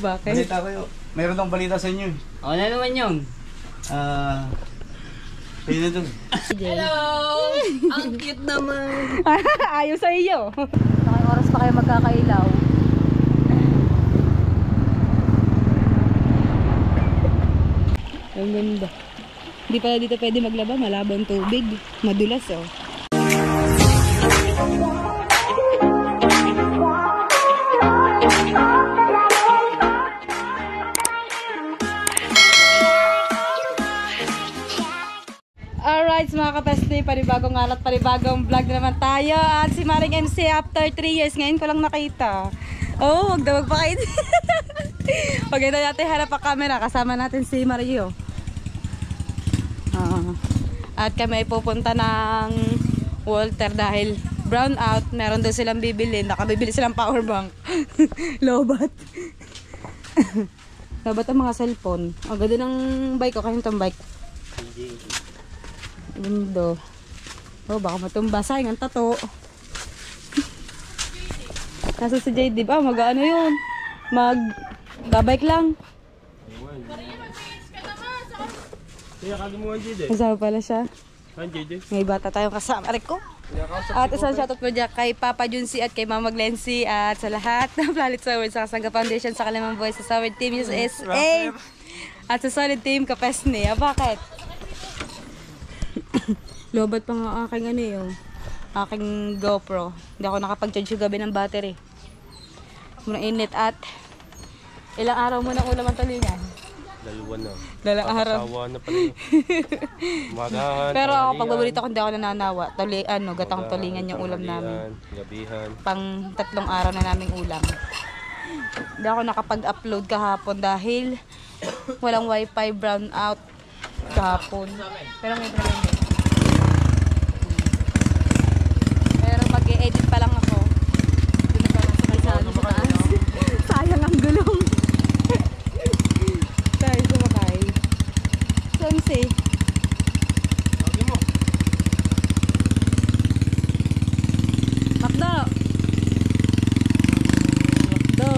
Bakit? Balita ko yun. Mayroon akong balita sa inyo. Ano na naman yun? Kayo na dun. Hello! Ang cute naman! Ayaw sa iyo. Nakang oras pa kayo magkakailaw. Ang ganda. Hindi pala dito pwede maglaba. Malabang tubig. Madulas oh. Alright mga kapesli, panibagong alat, panibagong vlog na naman tayo. At si Maring MC after 3 years, ngayon ko lang nakita. Oh, wag daw magpakait. Pag ito natin harap ang camera, kasama natin si Mario. At kami ay pupunta ng Walter dahil brown out. Meron daw silang bibili, nakabibili silang power bank. Lobat. Lobat ang mga cellphone. Ang ganda ng bike ko, kaya itong bike. Ganda. Oh, baka matumba. Sayang ang tato. Nasa si JD ba? Mag-ano yun? Mag-bike lang. Kaya kagamuhan JD. Kasama pala siya. JD. May bata tayong kasama. Rico. At isang shoutout po dyan kay Papa Junsi at kay Mama Glency at sa lahat ng Planet Soward sa Kasangga Foundation sa Kalimang Boys sa Soward Team USA at sa Solid Team Kapesni. Bakit? Lobat pa nga aking ano yung aking GoPro. Hindi ako nakapag-charge yung gabi ng battery. Muna init at ilang araw mo nang ulam ang tulingan? Dalawa na. Dalang araw. Asawa na pala. Magahan. Pero ako pagbabalita ko hindi ako nananawa. Gatang tulingan yung ulam namin. Gabihan. Pang 3 araw na naming ulam. Hindi ako nakapag-upload kahapon dahil walang wifi, brown out kahapon. Pero may problema. Pero mag-e-edit pa lang ako. Doon pa lang sa may salo sa taas. Sayang ang gulong. Tayo sumakay. Sonsi. Lagi mo. Makdo. Makdo.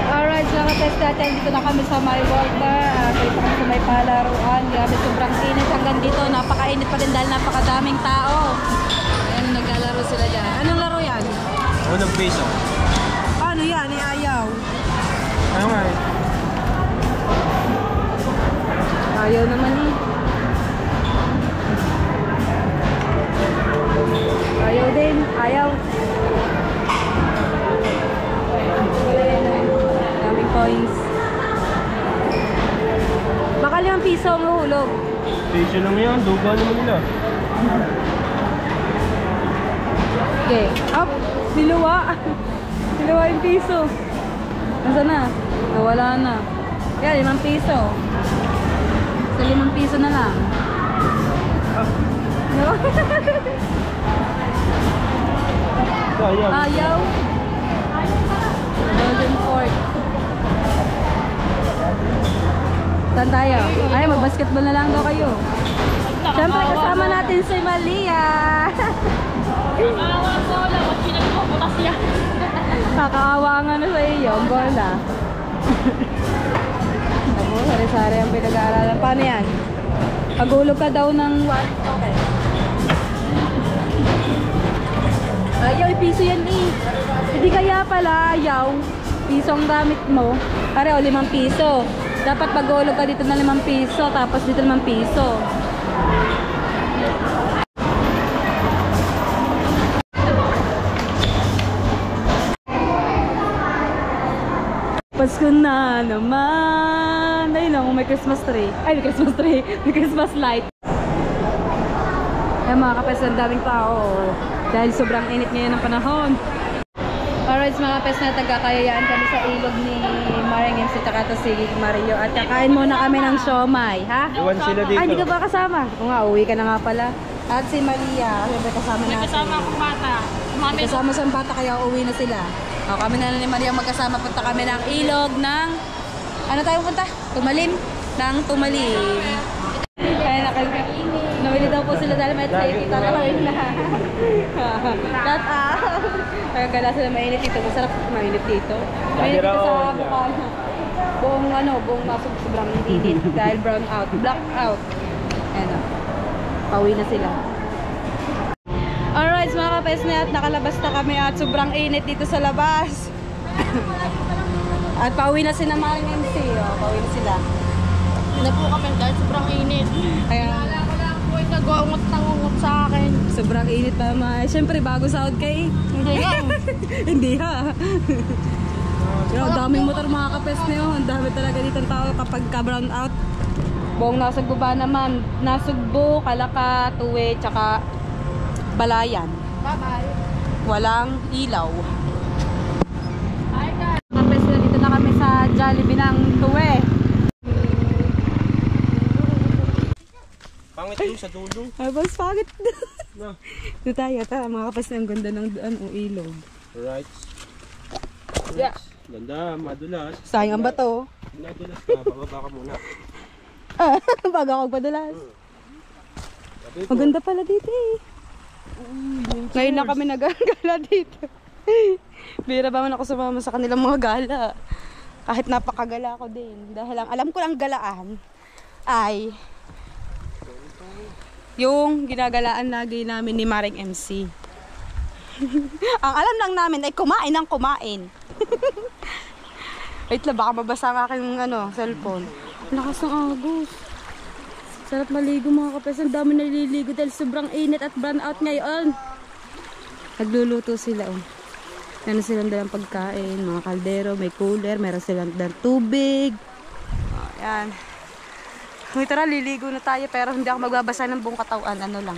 Alright, mga test natin. Dito na kami sa my water. Dito kami sa may palaruan. Grabe, sobrang init hanggang dito. Napakainit pa din dahil napakadaming tao. Ayan, naglalaro sila dyan. Anong laro yan? Unang piso. Paano yan? Ayaw. Ano nga eh? Ayaw naman eh. Ayaw din. Ayaw. Daming coins. Baka 5 piso ang mahulog. Piso lang yan. Duga naman nila. Okay. Up. Niluwa. Niluwa yung piso. Nasaan na? Nawala na. Yan, 5 piso. Sa 5 piso na lang. No? Ayaw. Ayaw. Golden Fort. Saan tayo? Ay, mag-basketball na lang daw kayo. Siyempre, kasama natin si Malia. Nakakawa ko lang, wag pinagpuputas yan. Kakaawa nga na sa iyo, ang bola. Ako, sari-sari ang pinag-aaralan. Paano yan? Pagulog ka daw ng what? Okay. Ayaw, piso yan eh. Hindi kaya pala, ayaw. Piso ang gamit mo. Pare, 5 piso. Dapat pagulog ka dito na 5 piso, tapos dito 5 piso. Pasko na naman. Ayun lang, may Christmas tree. Ay, may Christmas tree. May Christmas light. Ay mga kapes, ang daming tao. Dahil sobrang init ngayon ng panahon. Alright mga kapes, na taga-kayayaan kami sa ilog ni Maring MC at si Mario. At kakain muna kami ng siomay, ha? Iwan sila dito. Ay, hindi ka ba kasama? O nga, uwi ka na nga pala. At si Maria, siyempre kasama natin. May kasama akong bata. May kasama sa bata, kaya uwi na sila. O, kami na ni Maria magkasama. Punta kami ng ilog ng... Ano tayo punta? Tumalim? Ng Tumalim. Kaya namili daw po sila dahil may kita na kami na. Shout out! Kaya gala sila mainit dito. Masarap mainit dito. Mainit dito sa Bukana. Buong masok sobrang init dahil brown out, black out. Ayan o. Pauwi na sila. Alright, mga kapesne, at nakalabas na kami at sobrang init dito sa labas. At pauwi na sila Maring MC. Pauwi na sila. Hindi na po kami dahil sobrang init. Kaya Wala ko lang po nag-uungot sa akin. sobrang init pa naman. Siyempre, bago sahod kay. Hindi yan. Hindi ha. Ang daming motor mga kapesne. Ang dami talaga dito ng tao kapag ka-brown out. Buong Nasugbo ba naman? Nasugbo, Kalaka, Tuwe, tsaka Balayan. Bye-bye. Walang ilaw. Hi guys. Kapes na dito na kami sa Jollibee ng Tuwe. Pangit yung sa dulo. Ay, boss, pagit. Na. Ito tayo, mga kapes na ang ganda ng ilog. Right. Yeah. Ganda, madulas. Sayang ba to? Nadulas ka, bababa ka muna. Bago ako padalas. Sabi ko, Maganda pala dito eh. Ngayon lang kami nagagala dito. Bira ba man ako sumama sa kanilang mga gala. Kahit napakagala ko din. Dahil lang, alam ko lang galaan ay yung ginagalaan lagi namin ni Maring MC. Ang alam lang namin ay kumain ng kumain. Wait lang, baka mabasa ang aking cellphone. Lakas ng agos. Sarap maligo mga kapes. Ang dami naliligo dahil sobrang init at brown out ngayon. Nagluluto sila. Meron silang dalang pagkain, mga kaldero, may cooler, meron silang dalang tubig. Ayan. Uy, tara, liligo na tayo pero hindi ako magbabasa ng buong katawan. Ano lang.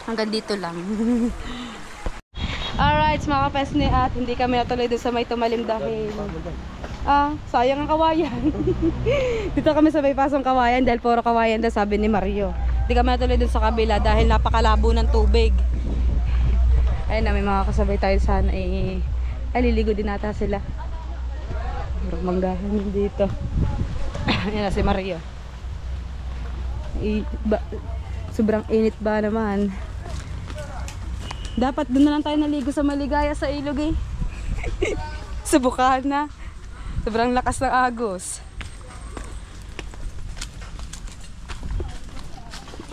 Hanggang dito lang. Alright, mga kapes ni at hindi kami natuloy doon sa may tumalim dahil sayang ang kawayan. Dito kami sa may pasong kawayan dahil puro kawayan daw sabi ni Mario. Hindi kami natuloy doon sa kabila dahil napakalabo ng tubig. Ayun na, may mga kasabay tayo sana ay liligo din nata sila. Puro manggahan dito. Yan na si Mario. Sobrang init ba naman. Dapat doon na lang tayo naligo sa Maligaya sa ilog eh. Subukan na. Sobrang lakas ng agos.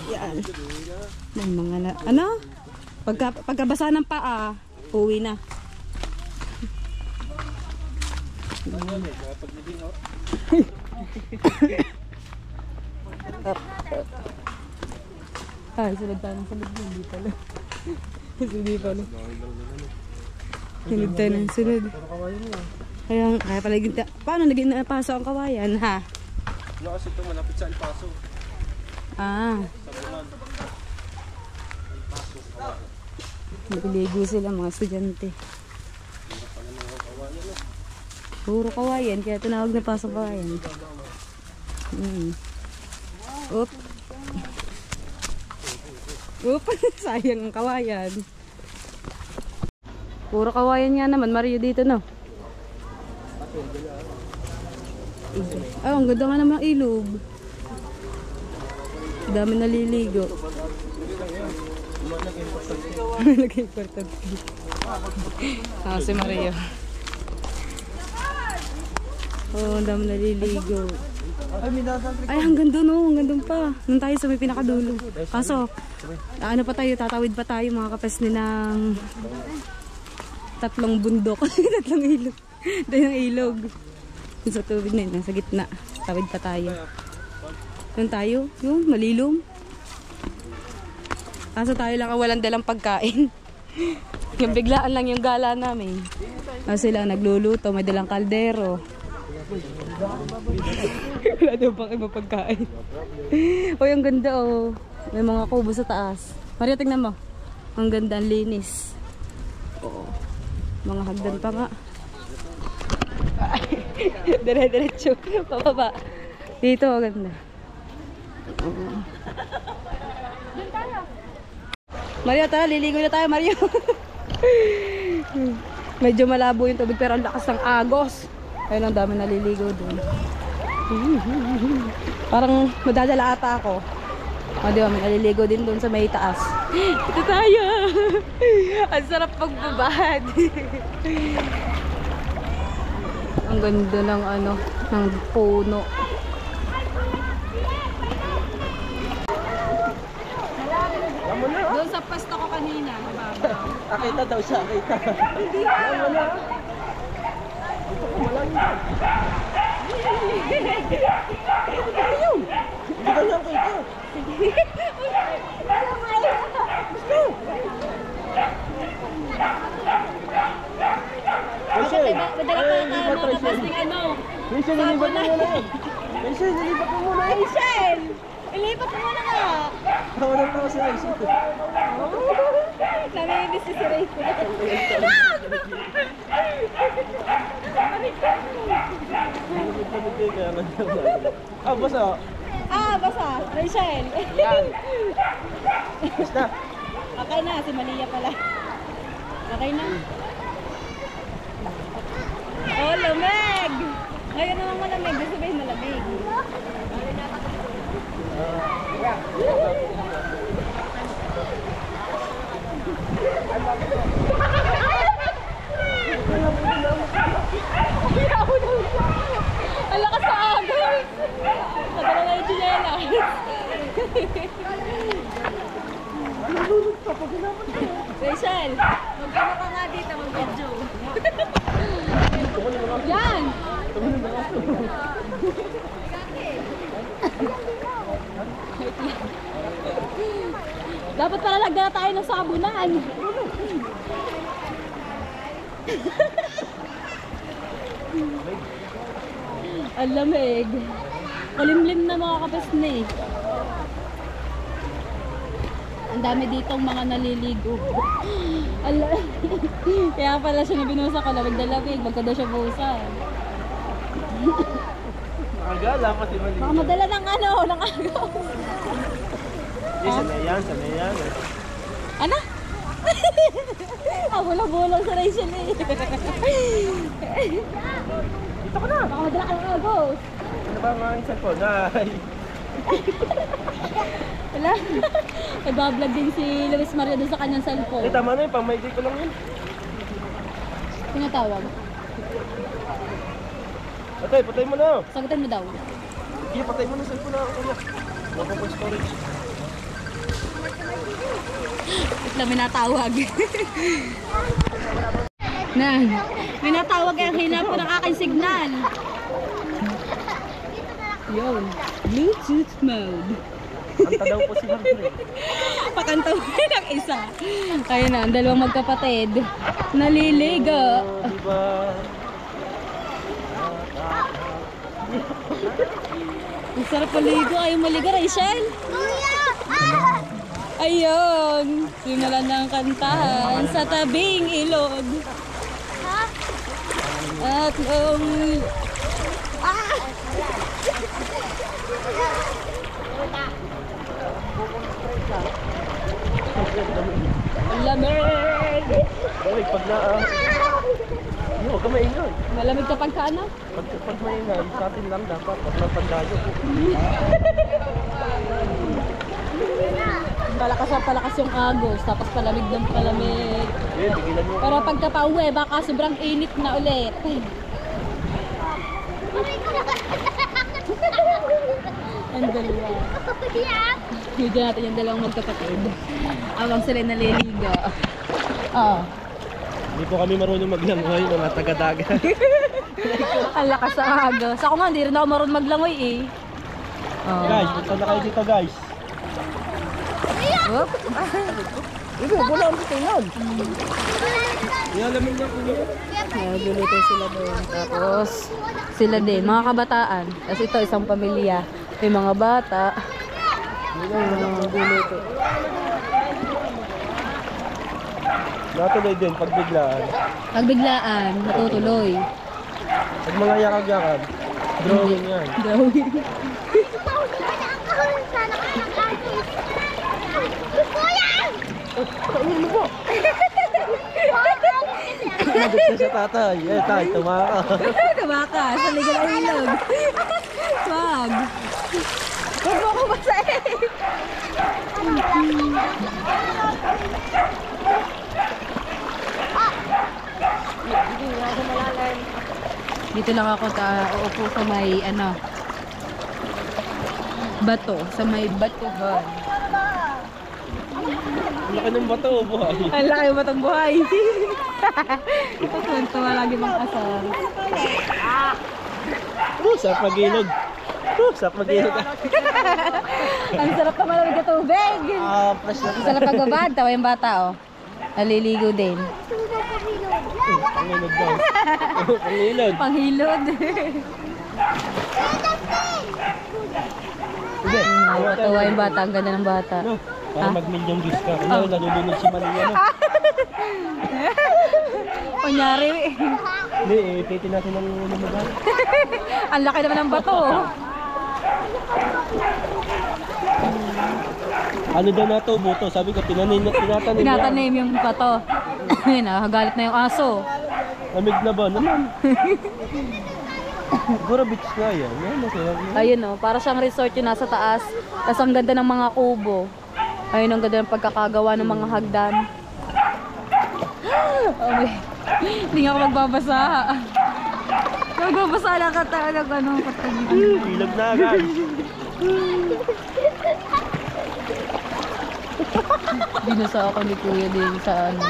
Yan. May mga pagkabasa ng paa, uwi na. Ay, sunod tayo ng sunod. Hindi pala. Hindi pala. Sunod tayo ng sunod. Kaya pala, paano naging napaso ang kawayan, ha? Ano kasi ito malapit sa El Paso. Sa Bulan. El Paso, kawayan. Nagligo sila mga estudyante. Puro kawayan, kaya tinawag na pasong kawayan. Oop. Oop, sayang ang kawayan. Puro kawayan nga naman, Mario dito, no? Ang ganda nga naman ang ilog. Dami naliligo. Nag-importante. Si Mario. Ang dami naliligo. Ay, hanggang doon, oh. Hanggang doon pa. Nung tayo sa may pinakadulo. Kaso, tatawid pa tayo mga kapesni ng 3 bundok. 3 ilog. Dahil ng ilog. Yung sa tubig na yun, nasa gitna. Tawid pa tayo. Doon tayo, yung malilom. Kaso tayo lang walang dalang pagkain. Yung biglaan lang yung gala namin. Kasi sila nagluluto, may dalang kaldero. Wala daw pang iba pagkain. Uy, ang ganda oh. May mga kubo sa taas. Maria, tingnan mo. Ang ganda, ang linis. Oo. Mga hagdan pa nga. Dire-diretso. Pababa. Dito, ang ganda. Mario, tara, liligo na tayo, Mario. Medyo malabo yung tubig pero ang lakas ng agos. Ayun, ang dami naliligo dun. Parang madadala ata ako. O, di ba, may naliligo din dun sa may taas. Ito tayo. Ang sarap pagbabad. Ang ganda ng ano, ng puno. Doon sa pwesto ko kanina, mababa. Akita daw siya, akita. Hindi ka. Alam mo na. Dito ko malang yun. Ayun. Hindi ka lang kayo. Rachel, Madala ka tayo mga kapasting ano. Rachel, nilipat mo muna yun. Rachel, nilipat mo muna yun. Rachel! Ilipat mo na nga. Tawanan mo si Rachel. Namimiss si Rachel. Ah, basta. Ah, basa. Rachel. Yan. Basta. Okay na, si Malia pala. Okay na. Oh, lamig! Ngayon naman malamig. Gusto ba yung malamig? Ang lakas sa agos! Nadala na yung chinela. Rachel, magkano ka nga dito, mag-video. Yan! Dapat pala nagdala tayo ng sabunan. Ang lamig. Kulimlim na mga kapasnik. Ang dami ditong mga naliligo. Kaya pala siya nabinusa ko, lamig na lamig. Magka daw siya buusan. Agala kasi mali. Baka madala ng ano, ng agaw. Sanay yan, sanay yan. Ano? Bulang-bulang sa Rachel eh. Dito ka na. Baka madala ka ng agaw. Ano ba ang aking cellphone? Ay. Wala. Nagbablog din si Luis Maria doon sa kanyang Eh, cellphone. tama na yun. Pang-maigay ko lang yun. Tinatawag. Patay, patay mo na. Sagutin mo daw. Sige, patay mo na sa cellphone na ako na. Wala pa storage. Ito may natawag. Na, may natawag ang hina po ng aking signal. Yun. Bluetooth mode. Kanta daw po si Harvey. Pakantawin ang isa. Ayun na, ang dalawang magkapatid. Naliligo. Diba? Ang sarap paligo. Ayaw maligo, Rachel. Ayun. Simulan ng kantahan sa tabing ilog. At ang lamig. Balik, pag na... Hindi, huwag ka maingay. Malamig kapag ka ano? Pag maingay, sa atin lang dapat. Pag napandayo. Palakas yung agos, tapos palamig ng palamig. Eh, tigilan mo. Pero pagka pauwi, baka sobrang init na ulit. Ang dalawa. Video natin yung dalawang magkapatid. Awang sila naliligo. Oh. Hindi po kami marunong maglangoy, mga taga-dagat. Ang lakas sa agos. Ako nga, hindi rin ako marunong maglangoy eh. Oh. Guys, punta na kayo dito guys. Whoop. Ito, wala ang tingnan. Ialamin niya po niya. Nagluluto sila doon. Tapos, sila din, mga kabataan. Tapos ito, isang pamilya. May mga bata. Nagluluto. Natuloy din, pagbiglaan. Pagbiglaan, natutuloy. Pag mga yakag-yakag, drawing yan. Drawing. Ano mo? Nagit na siya tatay. Eh, tay, tumaka. Tumaka, sa ligal ang ilog. Wag. Huwag mo ko basahin. Dito lang ako uupo sa may ano bato, sa may batuhan. Ang laki ng bato, buhay. Ang laki ba itong buhay? Tuwa lagi mga asar. Sarap mag-ilog. Sarap mag-ilog. Ang sarap na malamig na tubig. Fresh na. Ang sarap pagbabad. Tawa yung bata, oh. Naliligo din. Pangilog daw. Pangilog. Panghilod. Hindi. Tawa yung bata. Ang ganda ng bata. No, para mag-million views ka. Ano, nalulunod si Malia, no? Kunyari. Hindi, ipitin natin ng lumagan. Ang laki naman ng bato. Ano daw na to, buto? Sabi ko, tinatanim Tinatanim yung bato. Ayun, galit na yung aso. Lamig na ba? Naman. Siguro beach na yan. Yan, masaya. Ayun, oh. Para siyang resort yung nasa taas. Tapos ang ganda ng mga kubo. Ayun, ang ganda ng pagkakagawa ng mga hagdan. Okay. Hindi nga ako magbabasa. Magbabasa lang ka talaga. Ano, Ilog na agad. binasa ako ni Kuya din sa ano.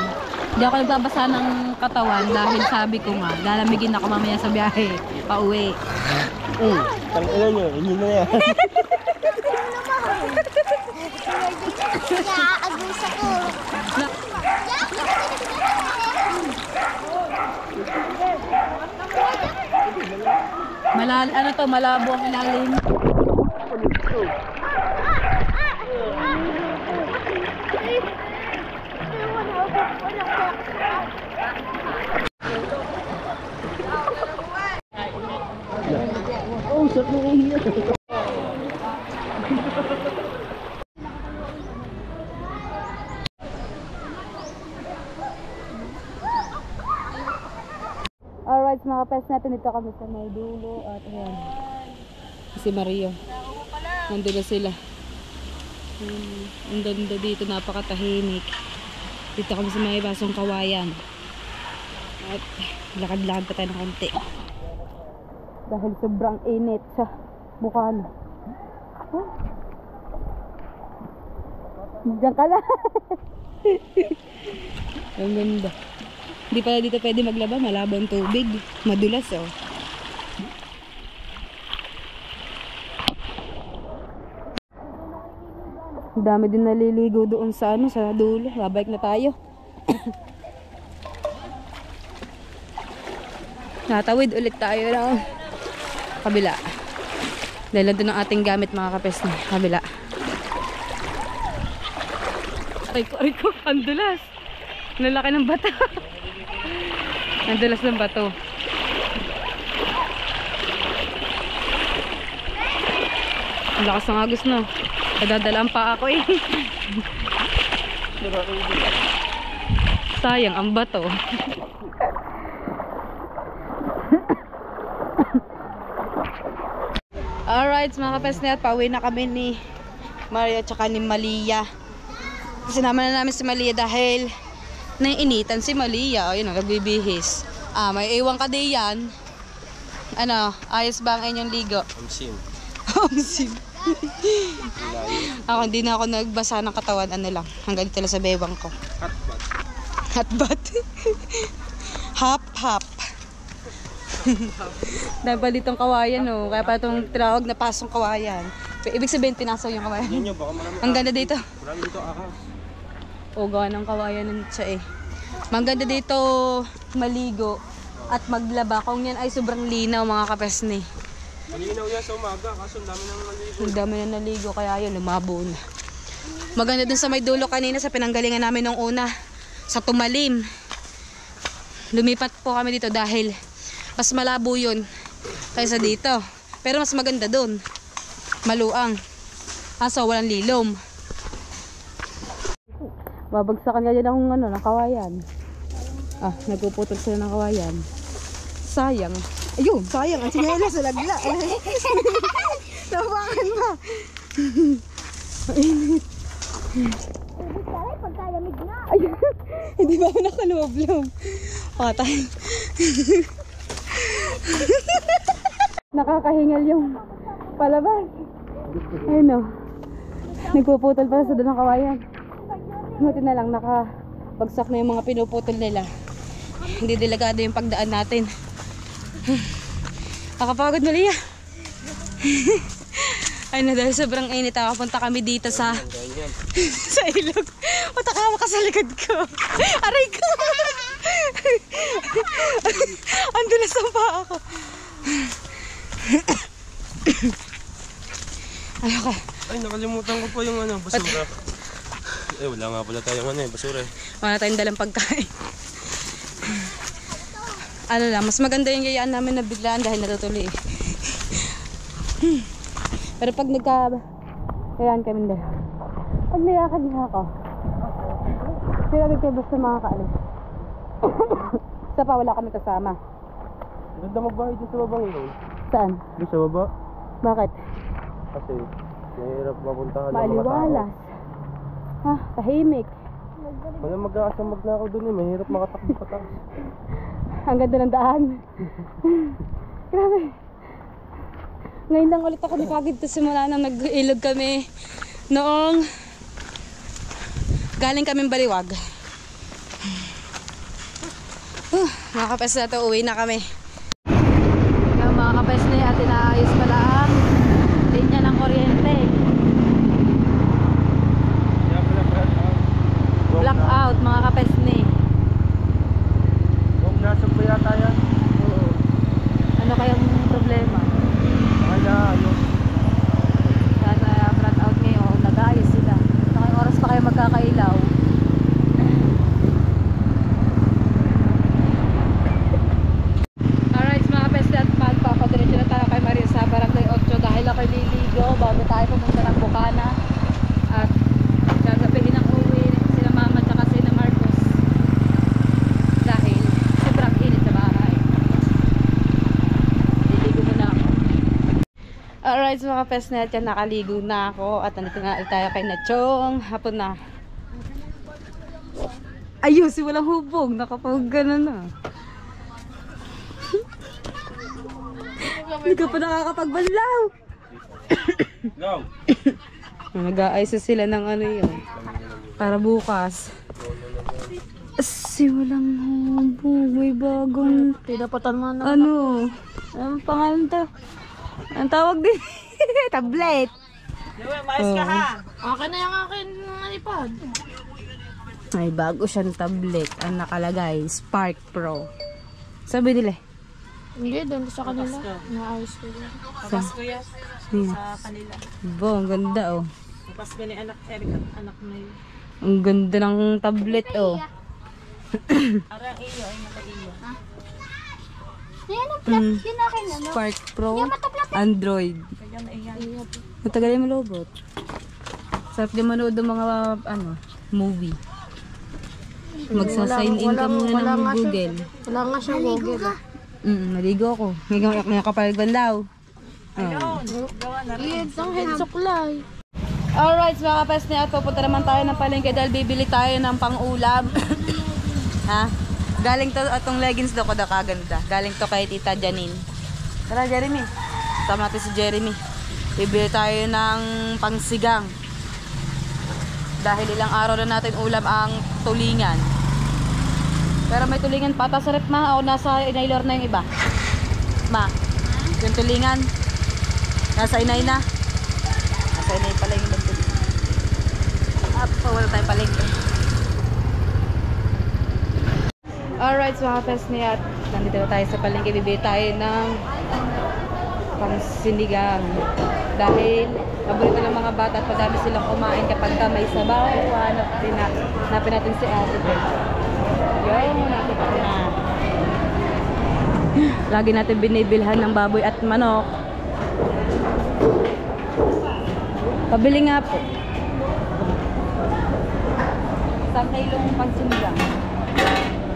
Hindi ako nagbabasa ng katawan dahil sabi ko nga, lalamigin ako mamaya sa biyahe, pauwi. Tangina nyo, inyo na yan. Agos ako. Ano to, malabo ang ilalim. Oh, sarap mo ihiya. Alright, mga pets natin, dito kami sa may dulo at ayan. Si Mario. Nandun na sila. Ang ganda dito, napakatahimik. Dito kami sa may basong kawayan. At lakad-lakad pa tayo ng konti. Dahil sobrang init sa mukha na. Oh. Diyan ka lang. Ang ganda. Hindi pala dito pwede maglaba, malabo ang tubig. Madulas, oh. Ang dami din naliligo doon sa ano, sa dulo. Babalik na tayo. Natawid ulit tayo ng kabila. Dahil doon ang ating gamit, mga kapes na kabila. Aray ko, ang dulas. Ang laki ng bato. Ang dulas ng bato. Ang lakas ng agos, no? Nadadalaan pa ako eh. Sayang ang bato. Alright, mga kapesnet, pauwi na kami ni Mario at saka ni Malia. Sinama na namin si Malia dahil naiinitan si Malia. Ayun, nagbibihis. May iwan ka di yan. Ano, ayos ba ang inyong ligo? Amsim. Amsim. Ako, hindi na ako nagbasa ng katawan. Ano lang, hanggang dito lang sa bewang ko. Hotbat. Hotbat. Hop. Dahil pa ditong kawayan, no? Kaya pa itong tinawag na pasong kawayan. Ibig sabihin, pinasaw yung kawayan. Yan nyo, baka marami. Ang ganda dito. Marami dito ahas. O, gawa ng kawayan nun siya eh. Maganda dito maligo at maglaba. Kung yan ay sobrang linaw, mga kapesni. Malinaw yan sa umaga, kaso ang dami nang naligo. Ang dami na naligo, kaya yun, lumabo na. Maganda dun sa may dulo kanina sa pinanggalingan namin nung una. Sa Tumalim. Lumipat po kami dito dahil mas malabo yun kaysa dito. Pero mas maganda dun. Maluang. Kaso walang lilom. Babagsakan nga dyan akong ng kawayan. Nagpuputol sila ng kawayan. Sayang. Ayun, sayang. Ang sinyela sa lagla. Nabakan ba? Mainit. Ay, hindi ba ako nakaloob-loob? Patay. Nakakahingal yung palabas. Ayun o. Nagpuputol pala sa doon ng kawayan. Buti na lang nakabagsak na yung mga pinuputol nila. Hindi delikado yung pagdaan natin. Nakapagod na liya. Ay na, dahil sobrang init, punta kami dito sa sa ilog. Matakawa ka sa likod ko. Aray ko. Andulas ang paa ako. Ayoko. Ay, nakalimutan ko pa yung basura. Wala nga pala tayong basura eh. Wala tayong dalang pagkain. Mas maganda yung gayaan namin na biglaan dahil natutuloy. Pero pag kayaan kami din. Pag niyakad niya ako, sinagad kayo basta makakaalis. Sa pa, wala kami kasama. Ganda magbahay dito sa babang yun. Saan? Dito sa baba. Bakit? Kasi mahirap mapuntahan ng mga tao. Maaliwalas. Ha, tahimik. Wala mag-aasamag na ako dun eh. Mahirap makatakbo pataas. Ang ganda ng daan. Grabe. Ngayon lang ulit ako napagod to simula nang nag-ilog kami noong galing kaming Baliwag. Mga kapes na to, uwi na kami. Yung mga kapes na at inaayos pala ang linya ng kuryente. Blackout mga kapes ni. Huwag nasag ba yata yan? Oo. Ano kayang problema? Kaya ayos. Sana blackout ngayon, nag-aayos sila. Nakang oras pa kayo magkakailaw. Alright mga kapes at magpapadiretso na tayo kay Maria sa Barangay 8 dahil ako liligo bago tayo pumunta ng Bukana. At gagabihin ang uwi sila Mama at sila Marcos dahil sobrang init sa bahay. Liligo muna ako. Alright mga pesnet, yan nakaligo na ako at nandito nga tayo kay Nachong. Hapon na. Ayun, si walang hubog. Nakapag gano'n na. Hindi ka pa nakakapagbanlaw. Go! Nag-aayos sila ng ano yun. Para bukas. Si walang hubog. May bagong Pinapatan mo na. ano. Anong pangalan to? Ang tawag din. Tablet. Mais ka ha. Akin na yung akin iPad. Ay, bago siyang tablet. Ang nakalagay, Spark Pro. Sabi nila. Hindi, doon sa kanila. Naayos ko yun. Sa Kuya, Ayan. sa kanila. Bo, ang ganda oh. Tapos gani anak Eric at anak na yun. Ang ganda ng tablet oh. Arang iyo ay naka-iyo. Yan ang plat, yun akin ano. Spark Pro, Android. Kaya na iyo. Matagal yung malobot. Sarap din manood ng mga movie. Magsa-sign in ka muna ng Google. Wala nga siya Google. Naligo ako. May kapalagbanlaw. Iyan ang head suklay. Alright, mga kapes niya, pupunta naman tayo ng palengke dahil bibili tayo ng pang-ulam. Ha? Galing to, atong leggings do ko da kaganda. Galing to kay Tita Janine. Tara, Jeremy. Tama natin si Jeremy. Bibili tayo ng pangsigang. Dahil ilang araw na natin ulam ang tulingan. Pero may tulingan pata sa rep ma o nasa inaylor na yung iba? Ma, yung tulingan nasa inay na. Nasa inay pala yung tulingan. At wala tayong palengke. Alright, so mga pesni at nandito na tayo sa palengke. Bibili tayo ng pangsinigang. Dahil paborito ng mga bata at madami silang kumain kapag may sabaw. Hanapin natin si Ate Beth. Yun, nakita ko na. Lagi natin binibilhan ng baboy at manok. Pabili nga po. Isang kilong pangsinigang.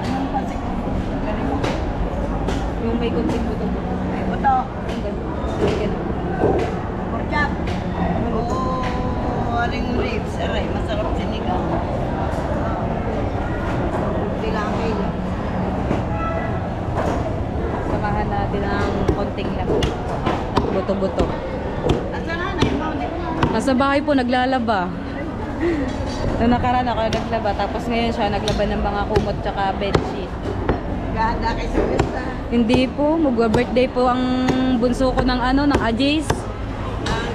Anong pangsinigang? Yung may kunting buto. May buto. May ganun. Pork chop. ring ribs. Aray, masarap sinigang. Bilangay lang. Samahan natin ang konting lang. At buto-buto. At sa nanay mo, di ba? Nasa bahay po, naglalaba. Noong nakaraan ako naglaba. Tapos ngayon siya naglaba ng mga kumot tsaka bedsheet. Gahanda kay sa pista. Hindi po, magwa-birthday po ang bunso ko ng ano, ng Ajis.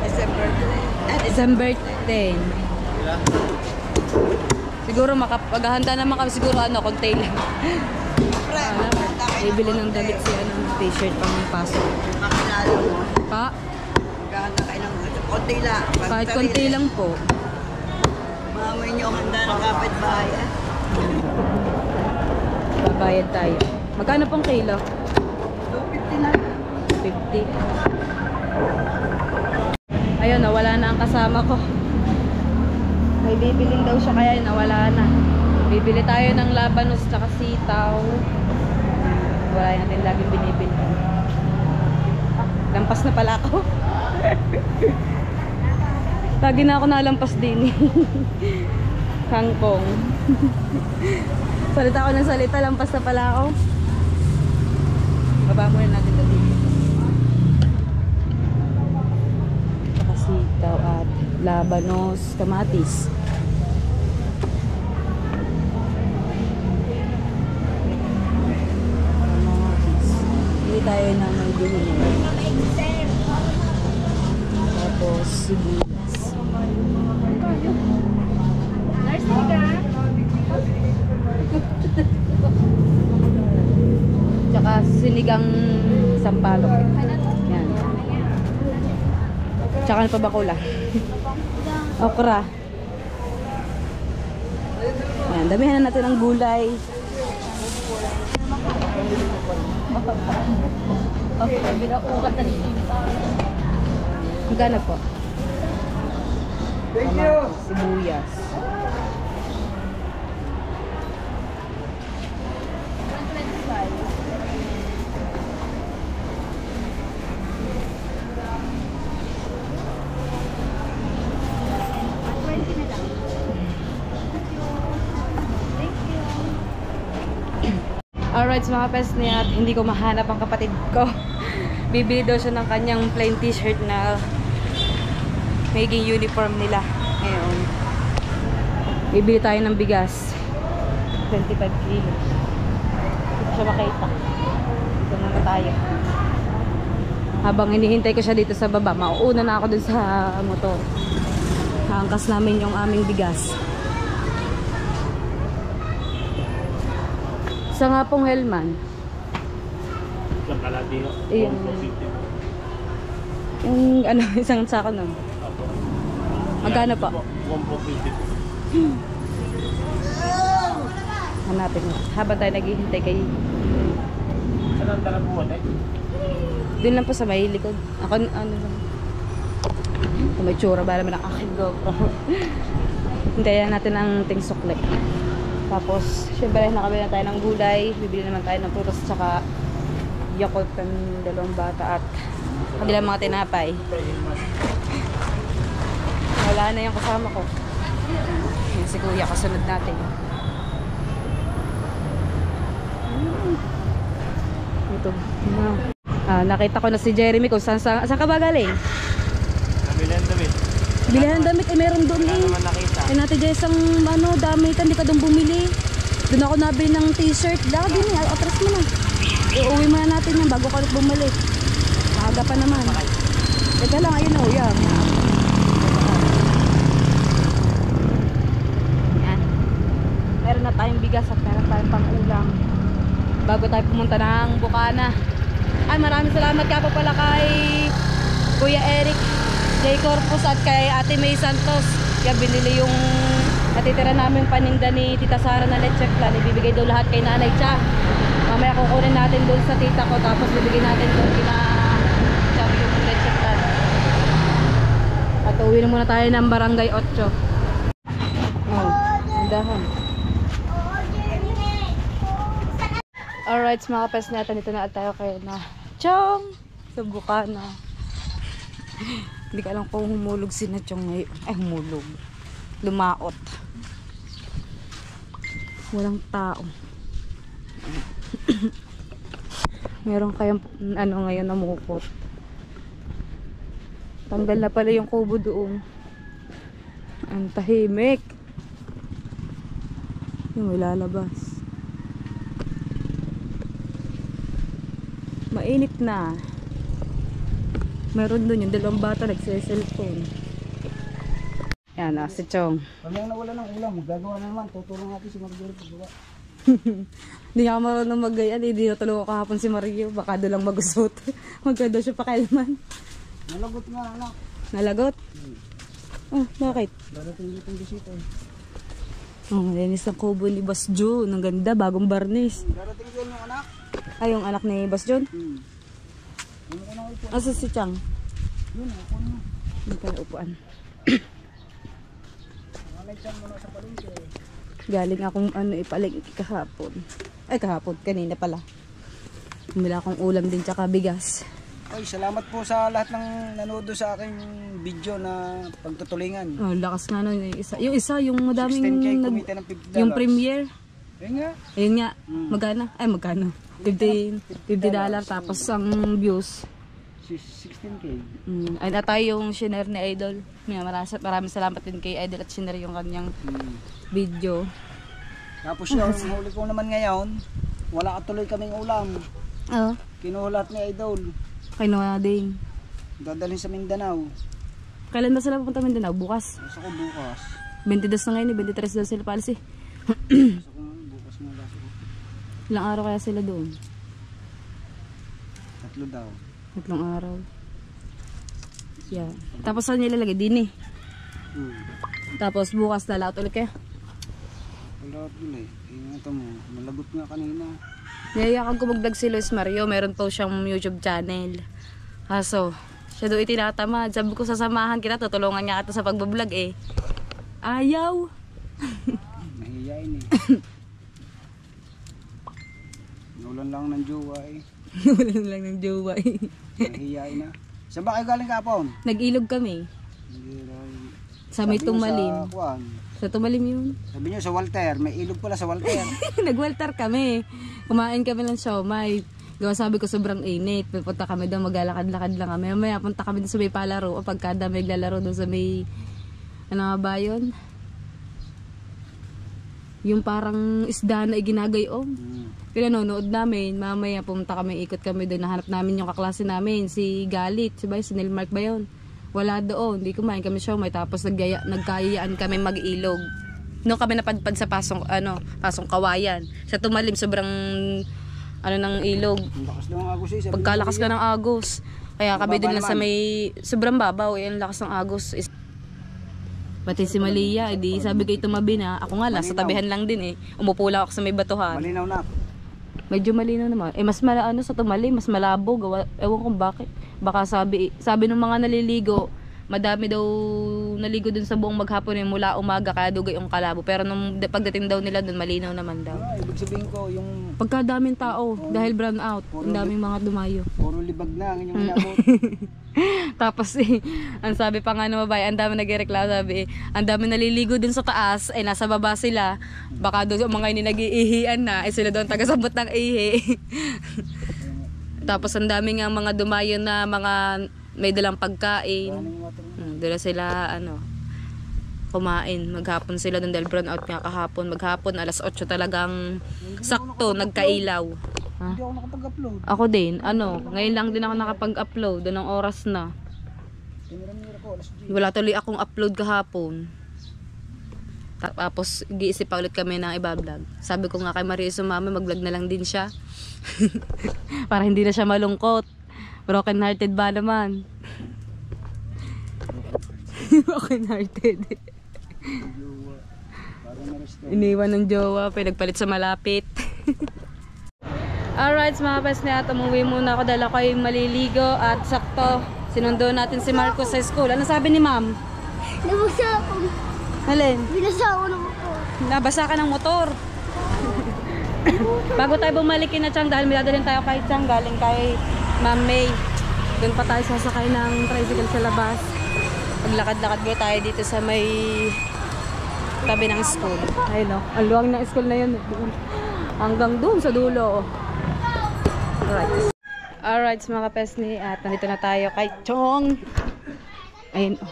December 10. December 10. Siguro makapaghahanda naman kami siguro ano, konti lang. Pre, gahanda kay Bibili ng damit si ano, t-shirt pang pasok. makilala mo. Pa, Gahanda kayo ng konti lang. kahit konti lang po. Maamoy niyo ang handa ng kapitbahay. Babayad tayo. Magkano pong kilo? 250 na. 50. Ayun, nawala na ang kasama ko. May bibiling daw siya kaya nawala na. Bibili tayo ng labanos tsaka sitaw. Wala natin laging binibili. Lampas na pala ako. Lagi na ako nalampas din. Kangkong. Salita ako ng salita, lampas na pala ako. Baba muna natin ito dito. Tsaka sitaw at labanos, kamatis. Kamatis. Hindi tayo na may bilhin. Tapos sibuyas. Tsaka sinigang sampalok. Yan. Tsaka ano pa ba kulang? Okra. Yan, damihan na natin ang gulay. Magkano po? Thank you. Sibuyas. Alright, mga pesni, at hindi ko mahanap ang kapatid ko. Bibili daw siya ng kanyang plain t-shirt na maging uniform nila ngayon. Bibili tayo ng bigas. 25 kilos. Hindi ko siya makita. Dito muna tayo. Habang hinihintay ko siya dito sa baba, mauuna na ako dun sa motor. Hangkas namin yung aming bigas. Isa nga pong Hellman. Isang kaladiho. Yung ano, isang sako nun. Magkano pa? 150. Hanapin mo. Habang tayo naghihintay kay... Saan ang talabuhan eh? Doon lang po sa may likod. Ako, ano lang. Kung may tsura ba naman ang aking GoPro. Hintayan natin ang ting sukle. Tapos, syempre, nakabili na tayo ng gulay. Bibili naman tayo ng prutas tsaka Yakult ng dalawang bata at kanilang mga tinapay. Wala na yung kasama ko. Yan si Kuya, kasunod natin. Ito. Nakita ko na si Jeremy kung saan ka ba galing? Nabili ang damit. Bilihan ng damit, meron doon Wala eh. naman nakita. Ay natin dyan isang dami ka, hindi ka doon bumili. Doon ako nabili ng t-shirt. Daka din eh, atras mo na. Iuwi mo na natin yan bago ka ulit bumalik. Maaga pa naman. Teka lang, ayun o, yan. Yan. Meron na tayong bigas at meron tayong pang-ulam. Bago tayo pumunta ng Bukana. Ay, maraming salamat ka pa pala kay Kuya Eric J. Corpus at kay Ate May Santos. Kaya binili yung natitira namin paninda ni Tita Sara na leche flan. Ibibigay daw lahat kay Nanay Cha. Mamaya kukunin natin doon sa tita ko. Tapos bibigay natin doon kina Cha yung leche flan. At uwi na muna tayo ng Barangay 8. Oh, andahan. Alright, mga kapes natin. Dito na tayo kayo na Chong! Sa Bukana. Hindi ka alam kung humulog si Nachong ngayon. Ay, humulog. Lumaot. Walang tao. Meron kayang ano ngayon namukot. Tanggal na pala yung kubo doon. Ang tahimik. Yung ilalabas. Mainit na. Meron doon yung dalawang bata nagse-cellphone. Yan na, si Chong. Pag may nawala ng ulam, gagawa na naman. Tutulong natin si Marjorie paggawa. Hindi nga marunong mag-gayan. Hindi natulong ako kahapon si Mario. Baka doon lang magusot. Magkado siya pakailaman. Nalagot nga anak. Nalagot? Oh, bakit? Darating dito yung bisita eh. Oh, malinis ang kubo ni Boss June. Ang ganda, bagong barnis. Darating din yung anak. Ay, yung anak ni Boss June? Ano ko na upuan? Asa si Chang? Yun, upuan mo. Hindi ka na upuan. Nanay mo na sa palengke. Galing akong ipalengke kahapon. Ay, kahapon. Kanina pala. Bumila akong ulam din tsaka bigas. Ay, salamat po sa lahat ng nanood sa aking video na pagtutulingan. Oh, lakas nga nun. Yung madaming 16K kumita ng $50. yung premiere. Ayun nga. Ayun nga. Magkano? Ay, magkano? $50 tapos ang views. 16K. Ay na tayo yung share ni Idol. Maraming salamat din kay Idol at share yung kanyang video. Tapos yung huli ko naman ngayon, wala katuloy kaming ulam. Oh, Kinuhulat ni Idol. kinuha din. Dadalhin sa Mindanao. Kailan ba sila pupunta Mindanao? Bukas. Gusto ko bukas. 22 na ngayon, 23 daw sila policy. Gusto ko bukas mo laso ko. Ilang araw kaya sila doon? 3 daw. 3 araw. Yeah. Tapos saan nila lagay? Din eh. Tapos bukas lalaot ulit kayo. Wala pala eh. Ito mo, malagot nga kanina. Nayayakan ko mag-vlog si Luis Mario. Meron po siyang YouTube channel. Kaso, siya doon itinatamad. Sabi ko sasamahan kita, tutulungan niya kita sa pagbablog eh. Ayaw. Nahihiyain eh. Naulan lang ng jowa eh. Wala lang ng jowa eh. Nahihiyain na. Saan ba kayo galing kapon? Nag-ilog kami. Sa may tumalim. Sa Kuan. Sa tumalim yun. Sabi niyo sa Walter, may ilog pala sa Walter. Nag-welter kami. Kumain kami ng siomay. Gawa sabi ko sobrang init. Punta kami doon, maglalakad-lakad lang kami. Mamaya punta kami doon sa may palaro. O pagkada may lalaro doon sa may... Ano nga ba yun? Yung parang isda na iginagayong. Pinanonood namin. Mamaya pumunta kami, ikot kami doon. Nahanap namin yung kaklase namin. Si Galit. Si Nilmark ba yun? Wala doon. Hindi kumain kami siomay. Tapos nagkayaan kami mag-ilog. No kami napadpad sa pasong kawayan. Sa tumalim sobrang ng ilog. Lakas ng agos eh. Pagkalakas ka ng agos. Kaya kami doon lang sa may sobrang babaw, yung lakas ng agos. Pati si Malia, edi sabi ko tumabi na. Ako nga lang sa tabihan lang din eh. Umupo lang ako sa may batuhan. Malinaw na. Medyo malinaw naman. Mas sa tumalim, mas malabo. Ewan kung bakit. Baka sabi ng mga naliligo, madami daw naligo dun sa buong maghapon mula umaga kaya dugay yung kalabo. Pero nung pagdating daw nila dun, malinaw naman daw. Ibig sabihin ko yung Pagkadaming tao dahil brown out, ang daming mga dumayo. puro libag na ang inyong inabot. Tapos ang sabi pa nga na babae, ang dami nagreklamo, sabi ang dami naliligo dun sa taas, nasa baba sila. Baka doon mga ini nag-iihian na, sila doon tagasabot ng ihi. Tapos ang dami nga mga dumayo na mga may dalang pagkain. Doon sila kumain. Maghapon sila doon dahil brown out nga kahapon. Maghapon alas 8 talagang sakto nagkailaw. Hindi ako nakapag-upload. Ako din, ngayon lang din ako nakapag-upload ng oras na. Tinira-mira ko, alas 10. Wala tuloy akong upload kahapon. Tapos giisip pa ulit kami ng iba-vlog. Sabi ko nga kay Maria sumama, mag-vlog na lang din siya. Para hindi na siya malungkot. Broken hearted ba naman? Broken hearted. Iniwan ng jowa, pinagpalit sa malapit. Alright, mga pasnat, umuwi muna ako dahil ako ay maliligo at sakto sinundo natin si Marcos sa school. Ano sabi ni ma'am? Nabasa ako. Alin? Binasa ako ng motor. Nabasa ka ng motor. Bago tayo bumalik na Chang dahil may dadalhin tayo kay Chang galing kay Ma'am May. Doon pa tayo sasakay ng tricycle sa labas. Paglakad-lakad ba tayo dito sa may tabi ng school. Ayun o, ang luwang ng school na yun. Hanggang doon sa dulo. Alright. Alright mga kapesni, at nandito na tayo kay Chong. Ayun o.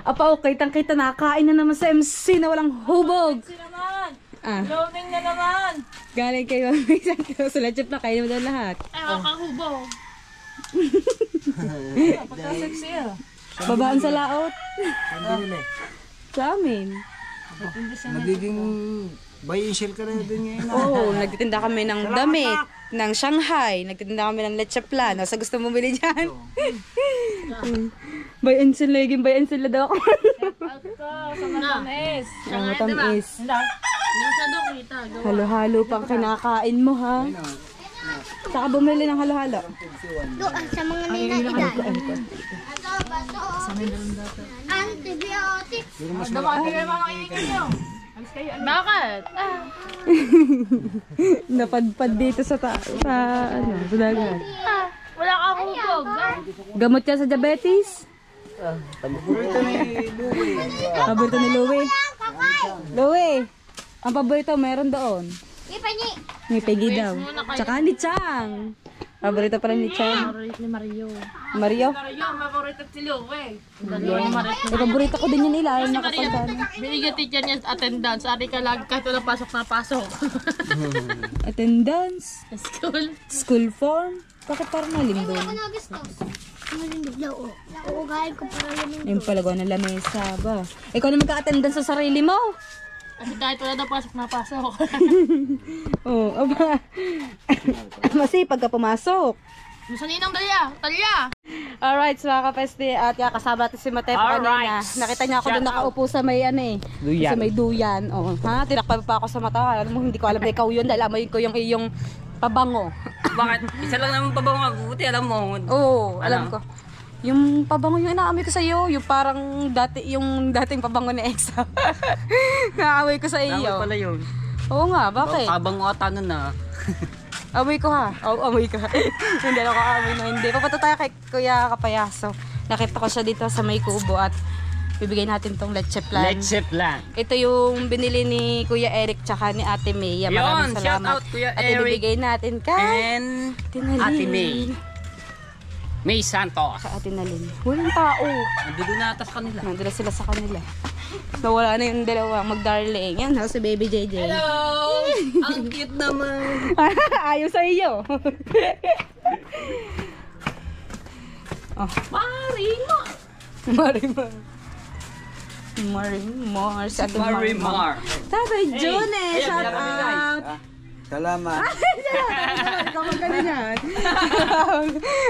Apa, okay, kitang-kita, nakain na naman sa MC na walang hubog. MC naman! Ah. Loading na naman! Galing kay Mami Santo. Sa lechip na kain mo daw lahat. Ay, kakahubog. Pagka-sexy ah. Babaan sa laot. Sa amin. Magiging buy-and-sell ka na din ngayon. Oo, nagtitinda kami ng damit, ng Shanghai, nagtitinda kami ng leche plan. O, sa gusto mo bili dyan? Buy and sell, laging buy and sell na daw ako. Out ko sa matamis. Ang matamis. Hindi masyado kita. Halo-halo pang kinakain mo, ha? Saka bumili ng halo-halo. Doon sa mga nila-ilan. Antibiotic. Damati kayo mga kaibigan nyo. Bakit? Napadpad dito sa sa dagat. Wala kang hubog. Gamot yan sa diabetes. Paborito ni Louie. Paborito ni Louie. Louie, ang paborito meron doon. Ipanyi. May pegi daw. Tsaka ni Chang. Paborito pala ni Chang. Favorite ni Mario. Mario? Mario, favorite si Louie. Dalawa ni Mario. Eh, paborito ko din yan nila. Yung Maria, nakasagdan. binigyan teacher niya attendance. Ari ka lang kahit wala pasok na pasok. Attendance. School. School form. Bakit parang malim doon? Ano gusto? Malindig daw. Uugahin ko para yun. Yung palagawa ng lamesa ba? Ikaw na magka-attendance sa sarili mo. Kasi kahit wala na pasok na pasok. Oo, aba. Masipag ka pumasok. Gusto ninang Talya. Alright, so mga kapeste, at kasama natin si Mateo kanina. Nakita niya ako doon nakaupo sa may Duyan. sa may duyan. Oh, ha? Tinakpan pa ako sa mata. Alam mo, hindi ko alam na ikaw yun dahil amoy ko yung iyong pabango. Bakit? Isa lang naman pabango mabuti, alam mo. Oo, alam ko. Yung pabango yung inaamoy ko sa iyo, yung parang yung dating pabango ni Exa. Naamoy ko sa iyo. Dapat pala yun. Oo nga, bakit? Pabango ata nun na. Amoy ko ha. Oo, amoy ka. Hindi ako kaamoy na hindi. Papunta tayo kay Kuya Kapayaso. Nakita ko siya dito sa may kubo at bibigay natin tong leche plan. Leche plan. Ito yung binili ni Kuya Eric tsaka ni Ate May. Maraming Yun, salamat. shout out Kuya At Eric ibibigay natin kay and Tinalin. Ate May. May Santos. Kay Ate Nalin. Walang tao. Nandito na atas kanila. Nandila sila sa kanila. Nawala na yung dalawa mag-darling. Yan, si Baby JJ. Hello! Ang cute naman. Ayaw sa iyo. Oh. Marimar. Marimar. Marimar. Sa ating Marimar. Tatay June, shout out. Salamat. Ikaw magkano yan?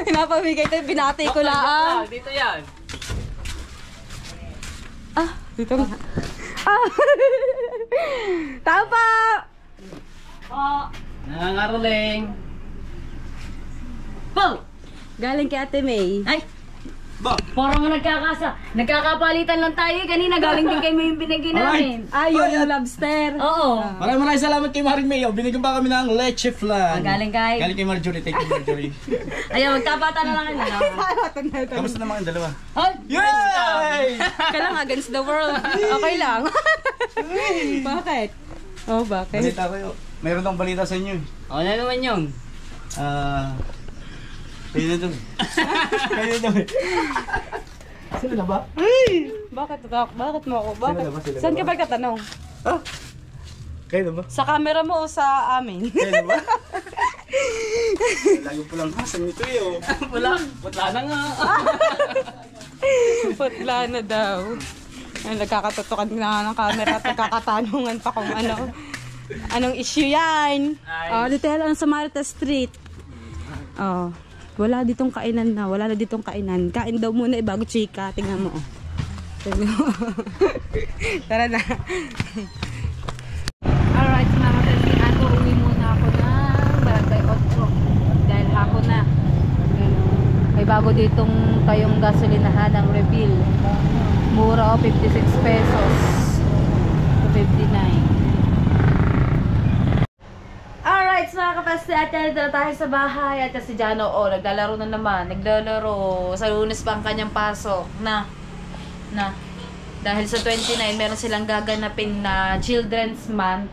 Pinapamigay ito, binati ko lang. Dito yan. Ah, dito nga. Ah! Tao pa! Nangangaroling. Galing kay Ate May. Ay! Parang nagkakapalitan lang tayo. Kanina galing din kay May yung binigay namin. Yung lobster. Oo. Maraming salamat kay Maring Mayo. Binigyan pa kami ng leche flan. Galing kay... Galing kay Marjorie. Thank you, Marjorie. Ayaw, magkapatan na lang yun. Kamusta naman ang dalawa? Ay! Yay! Kailang against the world. Okay lang. Bakit? Oh, bakit? Balita ko yun. Mayroon akong balita sa inyo. O, ano naman yun? Kayo na doon. Kayo na doon. Sila na ba? Bakit mo ako? Bakit? Sila na ba? Sila na Saan ba? ka ba katanong? Kayo na ba? Sa camera mo o sa amin? Kayo na ba? Lagi po lang hasan nito yun. Wala na nga. Putla na daw. Ay, nagkakatutukan na ng camera at nagkakatanungan pa kung anong issue yan. Oh, dito lang sa Marta Street. Oh, wala ditong kainan na. Wala na ditong kainan. Kain daw muna bago chika. Tingnan mo. Oh. Tingnan mo. Tara na. Alright, mga kapatid. Ako, uwi muna ako ng Barangay Otro. Dahil hapon na. May bago ditong tayong gasolinahan ng refill. Mura o 56 pesos to 59. Alright, mga mga kapasli, at yan na tayo sa bahay. At yan si Jano, naglalaro na naman. Naglalaro. Sa Lunes pa ang kanyang pasok. Dahil sa 29, meron silang gaganapin na Children's Month.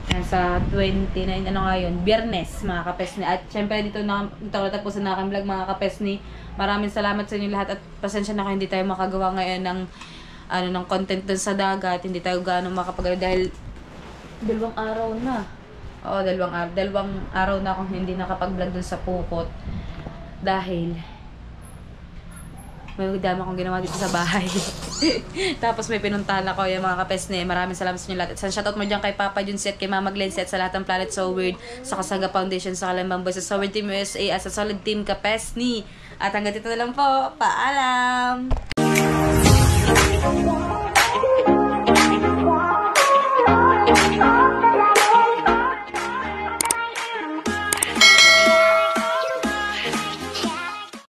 Yan, sa 29, ano nga yun? Biyernes, mga kapesni. At syempre dito natapos na aking vlog, mga kapesni. Maraming salamat sa inyo lahat. At pasensya na kayo, hindi tayo makagawa ngayon ng ng content dun sa dagat. Hindi tayo gaano makapagano dahil 2 araw na. Oo, 2 araw. 2 araw na akong hindi nakapag-vlog dun sa Pukot. Dahil may dama akong ginawa dito sa bahay. Tapos may pinuntahan ako yung mga kapesne. Maraming salamat sa inyo lahat. At shoutout mo dyan kay Papa Junset, kay Mama Glenset, sa lahat ng Planet So Weird, sa Kasaga Foundation, sa Kalambang Boys, sa So Weird Team USA, at sa Solid Team Kapesni. At hanggang dito na lang po. Paalam!